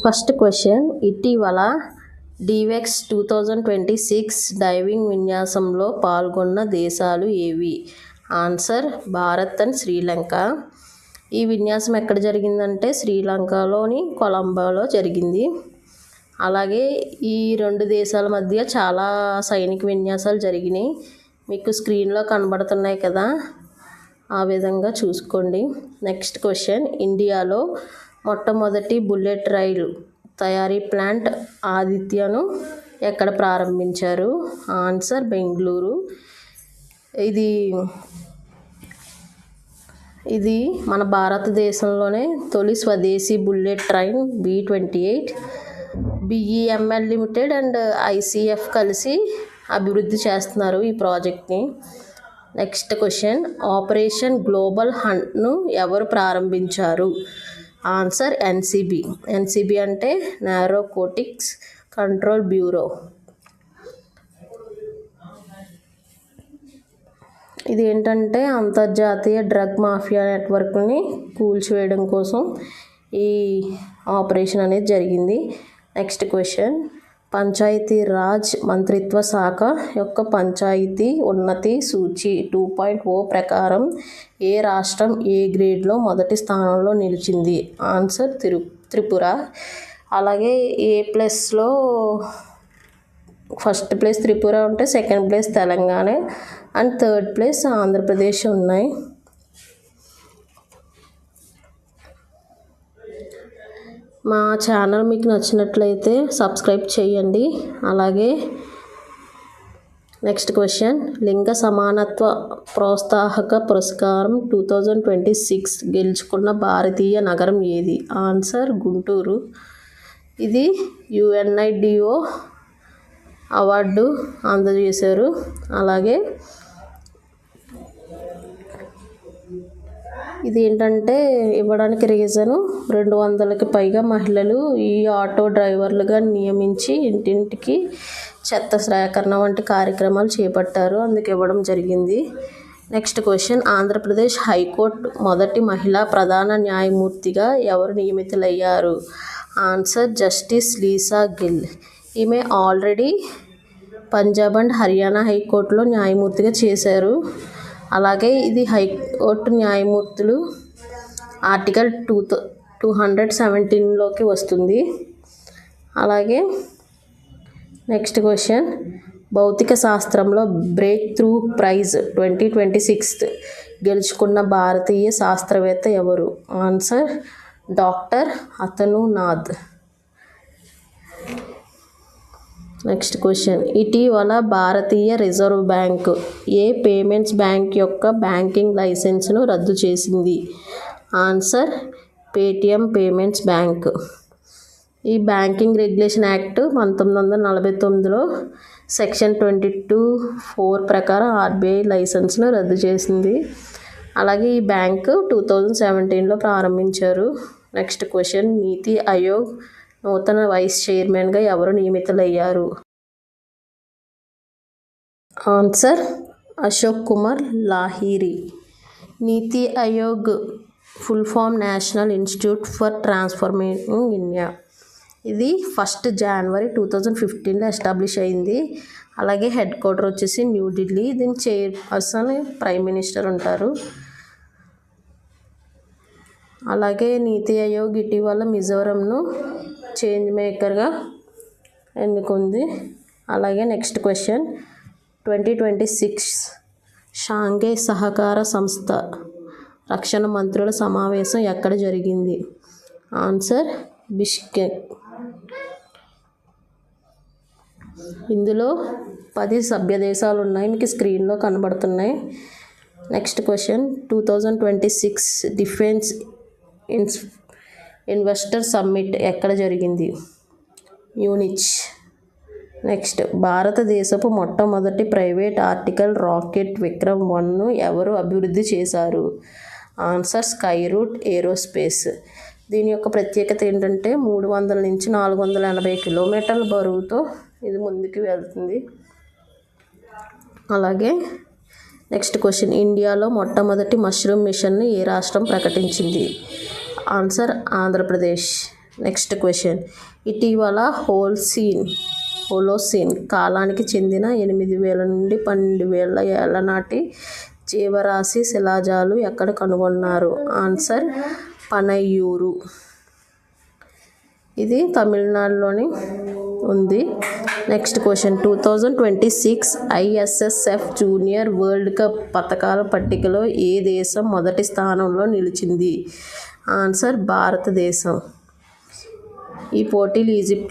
First question, ఇటీవల డివెక్స్ 2026 diving విన్యాసంలో పాల్గొన్న దేశాలు ఏవి? Answer Bharat and Sri Lanka. ఈ విన్యాసం ఎక్కడ జరిగిందంటే శ్రీలంకలోని కొలంబోలో జరిగింది. అలాగే ఈ రెండు దేశాల మధ్య చాలా సైనిక విన్యాసాలు జరిగినాయి. మీకు స్క్రీన్లో కనబడుతున్నాయి కదా, ఆ విధంగా చూసుకోండి. నెక్స్ట్ క్వశ్చన్, ఇండియాలో మొట్టమొదటి బుల్లెట్ రైలు తయారీ ప్లాంట్ ఆదిత్యను ఎక్కడ ప్రారంభించారు? ఆన్సర్ బెంగళూరు. ఇది మన భారతదేశంలోనే తొలి స్వదేశీ bullet train B-28 BEML limited and ICF కలిసి అభివృద్ధి చేస్తున్నారు ఈ ప్రాజెక్ట్ని. నెక్స్ట్ క్వశ్చన్, ఆపరేషన్ గ్లోబల్ హంట్ను ఎవరు ప్రారంభించారు? ఆన్సర్ NCB అంటే నార్కోటిక్స్ కంట్రోల్ బ్యూరో. ఇది ఏంటంటే అంతర్జాతీయ డ్రగ్ మాఫియా నెట్వర్క్ని కూల్చివేయడం కోసం ఈ ఆపరేషన్ అనేది జరిగింది. నెక్స్ట్ క్వశ్చన్, పంచాయతీరాజ్ మంత్రిత్వ శాఖ యొక్క పంచాయతీ ఉన్నతి సూచి 2.0 ప్రకారం ఏ రాష్ట్రం ఏ గ్రేడ్లో మొదటి స్థానంలో నిలిచింది? ఆన్సర్ త్రిపుర. అలాగే A+లో ఫస్ట్ ప్లేస్ త్రిపుర ఉంటే second place Telangana and third place Andhra Pradesh ఉన్నాయి. మా ఛానల్ మీకు నచ్చినట్లయితే సబ్స్క్రైబ్ చేయండి. అలాగే నెక్స్ట్ క్వశ్చన్, లింగ సమానత్వ ప్రోత్సాహక పురస్కారం 2026 గెలుచుకున్న భారతీయ నగరం ఏది? ఆన్సర్ గుంటూరు. ఇది UNIDO అవార్డు అందజేశారు. అలాగే ఇది ఏంటంటే ఇవ్వడానికి రీజను 200కి పైగా మహిళలు ఈ ఆటో డ్రైవర్లుగా నియమించి ఇంటింటికి చెత్త సేకరణ వంటి కార్యక్రమాలు చేపట్టారు, అందుకు ఇవ్వడం జరిగింది. నెక్స్ట్ క్వశ్చన్, ఆంధ్రప్రదేశ్ హైకోర్టు మొదటి మహిళా ప్రధాన న్యాయమూర్తిగా ఎవరు నియమితులయ్యారు? Answer justice Lisa Gill. ఈమె ఆల్రెడీ పంజాబ్ అండ్ హర్యానా హైకోర్టులో న్యాయమూర్తిగా చేశారు. అలాగే ఇది హైకోర్టు న్యాయమూర్తులు ఆర్టికల్ 217లోకి వస్తుంది. అలాగే నెక్స్ట్ క్వశ్చన్, భౌతిక శాస్త్రంలో బ్రేక్ త్రూ ప్రైజ్ 2026 గెలుచుకున్న భారతీయ శాస్త్రవేత్త ఎవరు? ఆన్సర్ డాక్టర్ అతను నాథ్. నెక్స్ట్ క్వశ్చన్, ఇటీవల భారతీయ రిజర్వ్ బ్యాంక్ ఏ పేమెంట్స్ బ్యాంక్ యొక్క బ్యాంకింగ్ లైసెన్స్ను రద్దు చేసింది? Answer Paytm payments bank. ఈ బ్యాంకింగ్ రెగ్యులేషన్ యాక్ట్ 1949లో సెక్షన్ 22(4) ప్రకారం RBI లైసెన్స్ను రద్దు చేసింది. అలాగే ఈ బ్యాంకు 2017లో ప్రారంభించారు. నెక్స్ట్ క్వశ్చన్, నీతి ఆయోగ్ నూతన వైస్ చైర్మన్గా ఎవరు నియమితులయ్యారు? Answer Ashok Kumar Lahiri. NITI Aayog full form national institute for transforming India. ఇది 1 జనవరి 2015లో ఎస్టాబ్లిష్ అయింది. అలాగే హెడ్ క్వార్టర్ వచ్చేసి న్యూఢిల్లీ. దీని చైర్పర్సన్ ప్రైమ్ మినిస్టర్ ఉంటారు. అలాగే నీతి ఆయోగ్ ఇటీవల మిజోరంను చేంజ్ మేకర్గా ఎన్నుకుంది. అలాగే నెక్స్ట్ క్వశ్చన్, 2026 షాంఘై సహకార సంస్థ రక్షణ మంత్రుల సమావేశం ఎక్కడ జరిగింది? Answer Bishkek. ఇందులో 10 సభ్య దేశాలు ఉన్నాయి, మీకు స్క్రీన్లో కనబడుతున్నాయి. Next question, 2026 defence investor summit ఎక్కడ జరిగింది? మ్యూనిచ్. నెక్స్ట్, భారతదేశపు మొట్టమొదటి ప్రైవేట్ ఆర్టికల్ రాకెట్ విక్రమ్-1ను ఎవరు అభివృద్ధి చేశారు? Answer Skyroot Aerospace. దీని యొక్క ప్రత్యేకత ఏంటంటే 300 నుంచి 480 కిలోమీటర్ల బరువుతో ఇది ముందుకు వెళ్తుంది. అలాగే నెక్స్ట్ క్వశ్చన్, ఇండియాలో మొట్టమొదటి మష్రూమ్ మిషన్ను ఏ రాష్ట్రం ప్రకటించింది? ఆన్సర్ ఆంధ్రప్రదేశ్. నెక్స్ట్ క్వశ్చన్, ఇటీవల హోలోసీన్ కాలానికి చెందిన 8,000 నుండి 12,000 ఏళ్ల నాటి జీవరాశి శిలాజాలు ఎక్కడ కనుగొన్నారు? ఆన్సర్ పనయ్యూరు. ఇది తమిళనాడులోని ఉంది. Next question, 2026 ISSF junior world cup పతకాల పట్టికలో ఏ దేశం మొదటి స్థానంలో నిలిచింది? ఆన్సర్ భారతదేశం. ఈ పోటీలు ఈజిప్ట్లో